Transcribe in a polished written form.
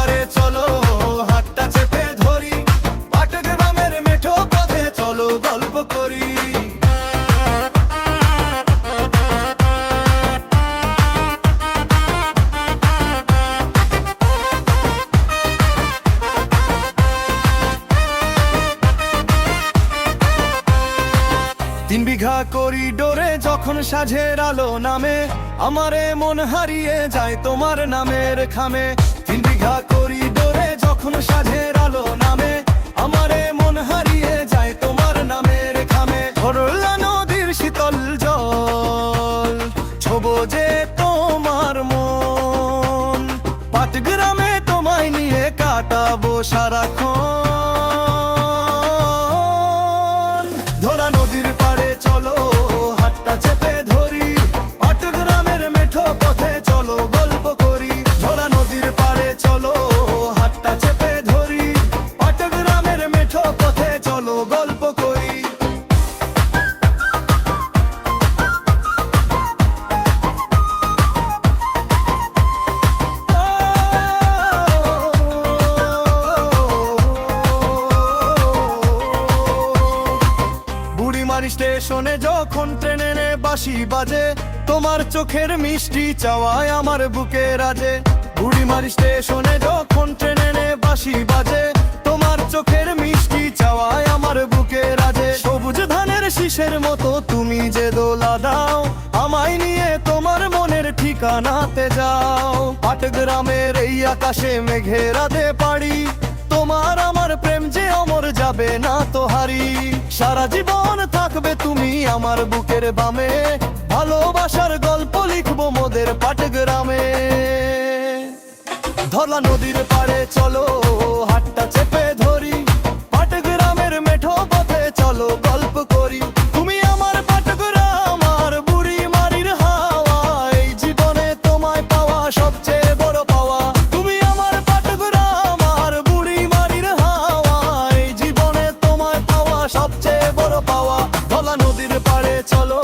পারে চলো হাতটা চেপে ধরি, পাটগ্রামের মেঠো পথে চলো গল্প করি। 3 বিঘা করিডোরে যখন সাঁঝের আলো নামে, আমারে মন হারিয়ে যায় তোমার নামের খামে। 3 বিঘা করিডোরে যখন সাঁঝের আলো নামে, আমারে মন হারিয়ে যায় তোমার নামের খামে। ধরলা নদীর শীতল জল ছোবো যে তোমার মন, পাটগ্রামে তোমায় নিয়ে কাটাবো সারাক্ষণ। ধরা নদীর পাড়ে চলো হাতটা চেপে ধরি, পাটগ্রামের মেঠো পথে চলো গল্প করি। ধরা নদীর পাড়ে চলো হাতটা চেপে ধরি, পাটগ্রামের মেঠো পথে চলো গল্প করি। বুড়িমারি স্টেশনে যখন ট্রেনে বাঁশি বাজে, তোমার চোখের মিষ্টি চাওয়ায় আমার বুকে রাজে। বুড়িমারি স্টেশনে যখন ট্রেনে বাঁশি বাজে, তোমার চোখের মিষ্টি চাওয়ায় আমার বুকে রাজে। সবুজ ধানের শীষের মতো তুমি যে দোলা দাও, আমায় নিয়ে তোমার মনের ঠিকানাতে যাও। পাটগ্রামের এই আকাশে মেঘের রাতে পাড়ি, তোমার আমার প্রেম যে অমর যাবে না তো হারি। সারা জীবন থাকবে তুমি আমার বুকের বামে, ভালোবাসার গল্প লিখবো মোদের পাটগ্রামে। ধরলা নদীর পাড়ে চলো হাতটা চেপে ধরি, পাটগ্রামের মেঠো পথে চলো গল্প করি। তুমি আমার পাটগ্রাম আর বুড়িমারির হাওয়া, এই জীবনে তোমায় পাওয়া সবচেয়ে বড় পাওয়া। তুমি আমার পাটগ্রাম আর বুড়িমারির হাওয়া, এই জীবনে তোমায় পাওয়া সবচেয়ে বড় পাওয়া। ধরলা নদীর পাড়ে চলো